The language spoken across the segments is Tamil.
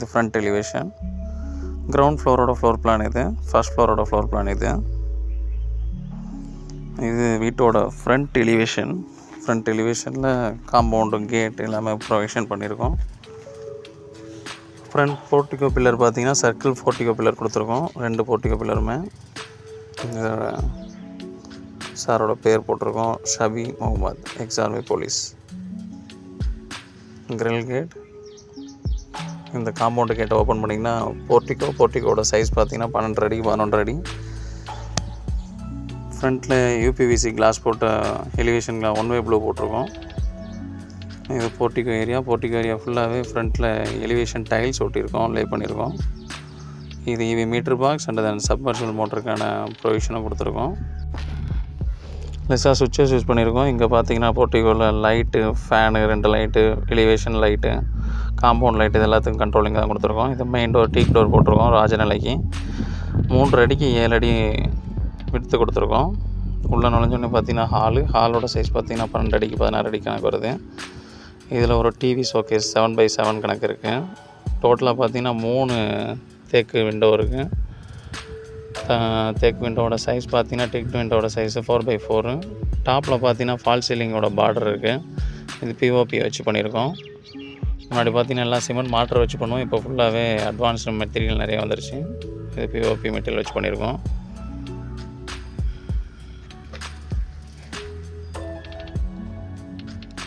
இது ஃப்ரண்ட் எலிவேஷன். கிரவுண்ட் ஃப்ளோரோட ஃப்ளோர் பிளான் இது. ஃபர்ஸ்ட் ஃப்ளோரோட ஃப்ளோர் பிளான் இது. இது வீட்டோட ஃப்ரண்ட் எலிவேஷன். ஃப்ரண்ட் எலிவேஷனில் காம்பவுண்டு, கேட் எல்லாமே ப்ரொவிஷன் பண்ணியிருக்கோம். ஃப்ரண்ட் போர்ட்டிகோ பில்லர் பார்த்திங்கன்னா சர்க்கிள் போர்ட்டிகோ பில்லர் கொடுத்துருக்கோம். 2 போர்ட்டிகோ பில்லருமே. இதோட சாரோட பேர் போட்டிருக்கோம், Shafi Mohammed, ex army police. Grill gate. இந்த காம்பவுண்டு கேட்டை ஓப்பன் பண்ணிங்கன்னா போர்ட்டிகோட சைஸ் பார்த்திங்கன்னா 12 அடி 11 அடி. ஃப்ரண்ட்டில் யூபிவிசி கிளாஸ் போட்ட எலிவேஷனில் 1 வே ப்ளூ போட்டிருக்கோம். இது போர்ட்டிகோ ஏரியா ஃபுல்லாகவே ஃப்ரண்ட்டில் எலிவேஷன் டைல்ஸ் ஒட்டியிருக்கோம், லே பண்ணியிருக்கோம். இது EB meter box and then submersible மோட்டருக்கான ப்ரொவிஷனும் கொடுத்துருக்கோம். லெஸ்ஸாக சுவிட்சஸ் யூஸ் பண்ணியிருக்கோம். இங்கே பார்த்தீங்கன்னா போர்ட்டிகோவில் light, fan, 2 light, elevation light, compound light, இது எல்லாத்துக்கும் கண்ட்ரோலிங் தான் கொடுத்துருக்கோம். இது மெயின் டோர், டீக் டோர் போட்டிருக்கோம் ராஜநிலைக்கு. 3 அடிக்கு 7 அடி விடுத்து கொடுத்துருக்கோம். உள்ளே நுழைஞ்சோன்னே பார்த்தீங்கன்னா ஹாலோட சைஸ் பார்த்தீங்கன்னா 12 அடிக்கு 16 அடி கணக்கு வருது. இதில் ஒரு டிவி ஷோகேஸ் 7x7 கணக்கு இருக்குது. டோட்டலாக பார்த்தீங்கன்னா 3 தேக்கு விண்டோ இருக்குது. தேக்கு விண்டோவோட சைஸ் பார்த்தீங்கன்னா டெக் விண்டோவோட சைஸு 4x4. டாப்பில் பார்த்தீங்கன்னா ஃபால் சீலிங்கோட பார்டர் இருக்குது. இது பிஓபி வச்சு பண்ணியிருக்கோம். முன்னாடி பார்த்தீங்கன்னா எல்லாம் சிமெண்ட் மாட்டர் வச்சு பண்ணுவோம். இப்போ ஃபுல்லாகவே அட்வான்ஸ்டு மெட்டீரியல் நிறைய வந்துருச்சு. இது பிஓபி மெட்டீரியல் வச்சு பண்ணியிருக்கோம்.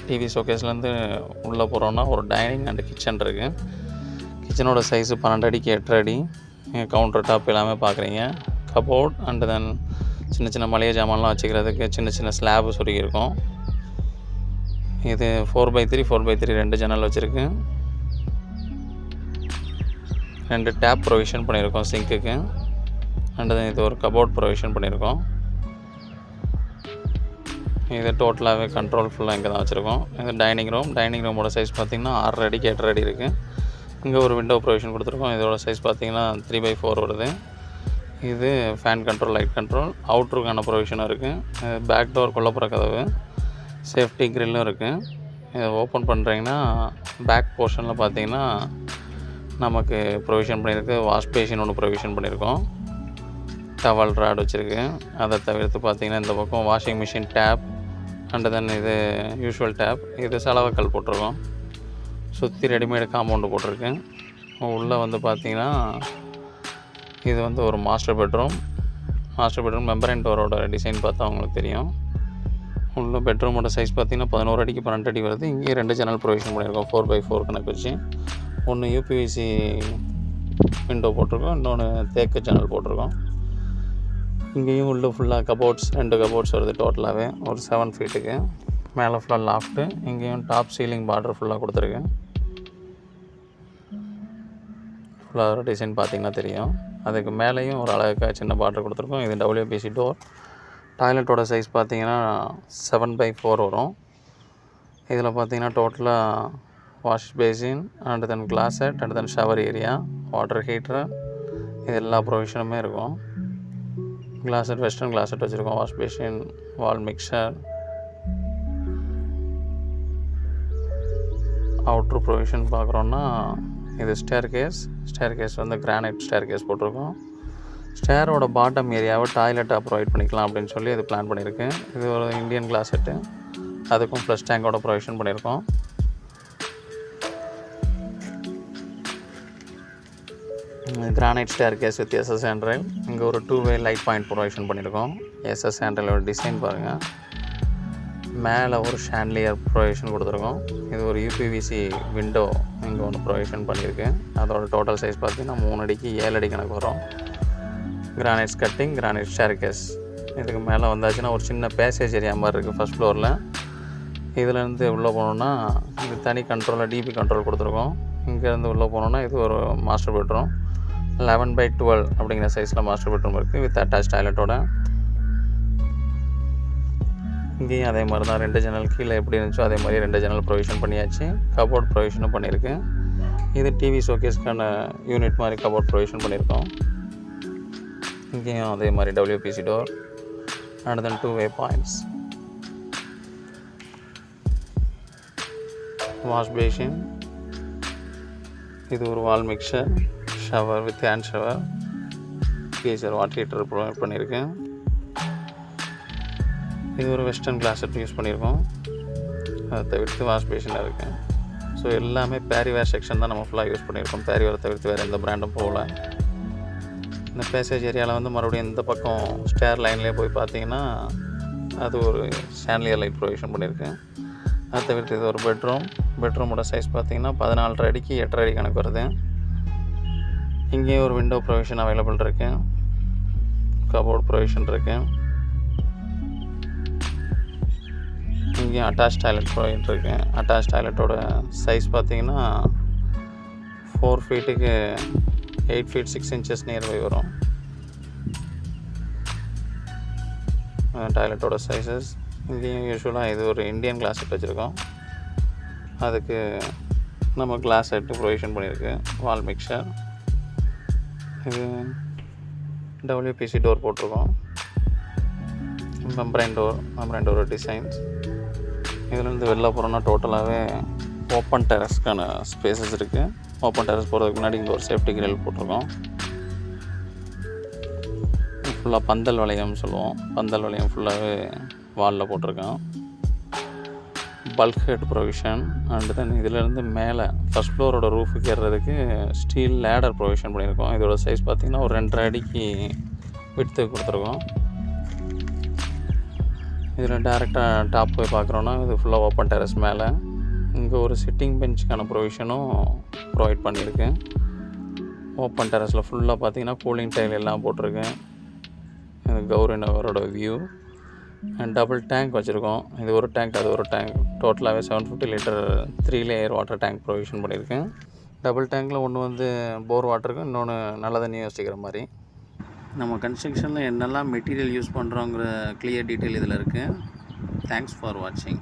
டிவி ஷோகேஸ்லேருந்து உள்ளே போகிறோன்னா ஒரு டைனிங் அண்ட் கிச்சன் இருக்குது. கிச்சனோட சைஸு 12 அடிக்கு 8 அடி. கவுண்டர் டாப் எல்லாமே பார்க்குறீங்க. கபோர்ட் அண்டு தென் சின்ன மளிகை ஜாமான்லாம் வச்சுக்கிறதுக்கு சின்ன ஸ்லாபு சொருகியிருக்கோம். இது 4x3 2 ஜன்னல் வச்சுருக்கு. 2 டேப் ப்ரொவிஷன் பண்ணியிருக்கோம் சிங்க்குக்கு. அண்டு தென் இது ஒரு கபோர்ட் ப்ரொவிஷன் பண்ணியிருக்கோம். இது டோட்டலாகவே கண்ட்ரோல் ஃபுல்லாக இங்கே தான் வச்சுருக்கோம். இது டைனிங் ரூமோட சைஸ் பார்த்திங்கன்னா 6 அடிக்கு 8 அடி இருக்குது. இங்கே ஒரு விண்டோ ப்ரொவிஷன் கொடுத்துருக்கோம். இதோட சைஸ் பார்த்திங்கன்னா 3x4 வருது. இது ஃபேன் கண்ட்ரோல், லைட் கண்ட்ரோல், அவுட்ருக்கான ப்ரொவிஷனும் இருக்குது. பேக் டோர் கொல்லப்புற கதவு, சேஃப்டி கிரில்லும் இருக்குது. இதை ஓப்பன் பண்ணுறீங்கன்னா பேக் போர்ஷனில் பார்த்திங்கன்னா நமக்கு ப்ரொவிஷன் பண்ணியிருக்கு. வாஷ் பேஷன் ஒன்று ப்ரொவிஷன் பண்ணியிருக்கோம். டவல் ராட் வச்சுருக்கு. அதை தவிர்த்து பார்த்திங்கன்னா இந்த பக்கம் washing machine tap and then இது யூஷுவல் டேப். இது சலவைக்கல் போட்டிருக்கோம். சுற்றி ரெடிமேடு காம்பவுண்டு போட்டிருக்கு. உள்ளே வந்து பார்த்திங்கன்னா இது வந்து ஒரு மாஸ்டர் பெட்ரூம் மெம்பரைன் டோரோட டிசைன் பார்த்தா அவங்களுக்கு தெரியும். உள்ள பெட்ரூமோட சைஸ் பார்த்திங்கன்னா 11 அடிக்கு 12 அடி வருது. இங்கேயும் 2 ஜன்னல் ப்ரொவிஷன் பண்ணியிருக்கோம் 4x4 கணக்கு வச்சு. ஒன்று யூபிவிசி விண்டோ போட்டிருக்கோம், இன்னொன்று தேக்கு ஜன்னல் போட்டிருக்கோம். இங்கேயும் உள்ள ஃபுல்லாக கபோர்ட்ஸ் 2 கபோர்ட்ஸ் வருது. டோட்டலாகவே ஒரு 7 ஃபீட்டுக்கு. மேலே ஃபுல்லாக லாஃப்ட்டு. இங்கேயும் டாப் சீலிங் பார்டர் ஃபுல்லாக கொடுத்துருக்கு. ஃபுல்லாக டிசைன் பார்த்திங்கன்னா தெரியும். அதுக்கு மேலேயும் ஒரு அழகாக சின்ன பார்டர் கொடுத்துருக்கோம். இது WPC டோர். டாய்லெட்டோட சைஸ் பார்த்திங்கன்னா 7x4 வரும். இதில் பார்த்திங்கன்னா டோட்டலாக wash basin and then closet and then shower area, water ஹீட்ரு, இது எல்லா ப்ரொவிஷனுமே இருக்கும். கிளாசெட், வெஸ்டர்ன் கிளாசெட் வச்சுருக்கோம். வாஷ் பேஷின், வால் மிக்சர், அவுட்ரு ப்ரொவிஷன் பார்க்குறோன்னா இது ஸ்டேர் கேஸ் வந்து கிரானைட் ஸ்டேர் கேஸ் போட்டிருக்கோம். ஸ்டேரோட பாட்டம் ஏரியாவை டாய்லெட்டாக ப்ரொவைட் பண்ணிக்கலாம் அப்படின்னு சொல்லி இது பிளான் பண்ணியிருக்கேன். இது ஒரு இந்தியன் கிளாசெட்டு. அதுக்கும் ப்ளஸ் டேங்கோட ப்ரொவிஷன் பண்ணியிருக்கோம். Granite staircase with SS handrail. இங்கே ஒரு 2-வே லைட் பாயிண்ட் ப்ரொவிஷன் பண்ணியிருக்கோம். SS ஹேண்ட்ரைலோட டிசைன் பாருங்கள். மேலே ஒரு ஷாண்ட்லியர் ப்ரொவிஷன் கொடுத்துருக்கோம். இது ஒரு யூபிவிசி விண்டோ இங்கே ஒன்று ப்ரொவிஷன் பண்ணியிருக்கு. அதோட டோட்டல் சைஸ் பார்த்திங்கன்னா 3 அடிக்கு 7 அடி கணக்கு வரும். Granite cutting, granite staircase. இதுக்கு மேலே வந்தாச்சுன்னா ஒரு சின்ன பேசேஜ் ஏரியா மாதிரி இருக்குது ஃபஸ்ட் ஃப்ளோரில். இதுலேருந்து உள்ளே போனோன்னா இது தனி கண்ட்ரோலில் டிபி கண்ட்ரோல் கொடுத்துருக்கோம். இங்கேருந்து உள்ளே போனோன்னா இது ஒரு மாஸ்டர் பெட்ரூம் 11x12 அப்படிங்கிற சைஸில் மாஸ்டர் பெட்ரூம் இருக்குது வித் அட்டாச் டாய்லெட்டோட. இங்கேயும் அதே மாதிரி தான் 2 ஜன்னல் கீழே எப்படி இருந்துச்சோ அதே மாதிரி 2 ஜன்னல் ப்ரொவிஷன் பண்ணியாச்சு. கபோர்ட் ப்ரொவிஷனும் பண்ணியிருக்கு. இது டிவி ஷோகேஸ்க்கான யூனிட் மாதிரி கபோர்ட் ப்ரொவிஷன் பண்ணியிருக்கோம். இங்கேயும் அதே மாதிரி WPC door and then two way points. Wash basin, இது ஒரு wall mixer, shower with hand shower, geyser water heater provide பண்ணியிருக்கேன். இது ஒரு வெஸ்டர்ன் கிளாஸட் யூஸ் பண்ணியிருக்கோம். அதை தவிர்த்து வாஷ் பேஷன் இருக்குது. ஸோ எல்லாமே பேரிவேர் செக்ஷன் தான் நம்ம ஃபுல்லாக யூஸ் பண்ணியிருக்கோம். பேரிவேரை தவிர்த்து வேறு எந்த பிராண்டும் போகல. இந்த பேசேஜ் ஏரியாவில் வந்து மறுபடியும் இந்த பக்கம் ஸ்டேர் லைன்லேயே போய் பார்த்தீங்கன்னா அது ஒரு சாண்டிலியர் லைட் ப்ரொவிஷன் பண்ணியிருக்கேன். அதை தவிர்த்து இது ஒரு பெட்ரூமோட சைஸ் பார்த்திங்கன்னா 14.5 அடிக்கு 8.5 அடி கணக்கு வருது. இங்கேயே ஒரு விண்டோ ப்ரொவிஷன் அவைலபிள் இருக்குது, கபோர்ட் ப்ரொவிஷன் இருக்குது. இங்கேயும் அட்டாச் டாய்லெட் ப்ரொவைட் இருக்குது. அட்டாச் டாய்லெட்டோட சைஸ் பார்த்திங்கன்னா 4 ஃபீட்டுக்கு 8 feet 6 inches நியர்பை வரும் டாய்லெட்டோட சைஸஸ். இங்கேயும் யூஸ்வலாக இது ஒரு இந்தியன் கிளாஸ் செட் வச்சுருக்கோம். அதுக்கு நம்ம கிளாஸ் செட்டு ப்ரொவிஷன் பண்ணியிருக்கு. வால் மிக்சர், இது WPC டோர் போட்டிருக்கோம். Membrane door designs. இதுலேருந்து வெளில போகிறோன்னா டோட்டலாகவே ஓப்பன் டெரஸ்க்கான ஸ்பேசஸ் இருக்குது. ஓப்பன் டெரஸ் போகிறதுக்கு முன்னாடி இங்கே ஒரு சேஃப்டி கிரில் போட்டிருக்கோம். ஃபுல்லாக பந்தல் வளையம் சொல்லுவோம். பந்தல் வளையம் ஃபுல்லாகவே வாலில் போட்டிருக்கோம். Bulk head provision. And then இதிலேருந்து மேலே ஃபஸ்ட் ஃப்ளோரோட ரூஃபுக்கு ஏறுறதுக்கு ஸ்டீல் லேடர் ப்ரொவிஷன் பண்ணியிருக்கோம். இதோட சைஸ் பார்த்திங்கன்னா ஒரு 2.5 அடிக்கு விட்த்து கொடுத்துருக்கோம். இதில் டேரெக்டாக டாப் போய் பார்க்குறோன்னா இது ஃபுல்லாக ஓப்பன் டெரஸ். மேலே இங்கே ஒரு சிட்டிங் பெஞ்சுக்கான ப்ரொவிஷனும் ப்ரொவைட் பண்ணியிருக்கேன். ஓப்பன் டெரஸில் ஃபுல்லாக பார்த்தீங்கன்னா கூலிங் டைல் எல்லாம் போட்டிருக்கேன். இது கௌரி நகரோட வியூ. அண்ட் டபுள் டேங்க் வச்சுருக்கோம். இது ஒரு டேங்க், அது ஒரு டேங்க். டோட்டலாகவே 750 litre 3 layer water tank provision பண்ணியிருக்கேன். டபுள் டேங்க்கில் ஒன்று வந்து போர் வாட்டருக்கு, இன்னொன்று நல்ல தண்ணி யோசிக்கிற மாதிரி. நம்ம கன்ஸ்ட்ரக்ஷனில் என்னெல்லாம் மெட்டீரியல் யூஸ் பண்ணுறோங்கிற கிளியர் டீட்டெயில் இதில் இருக்குது. தேங்க்ஸ் ஃபார் வாட்சிங்.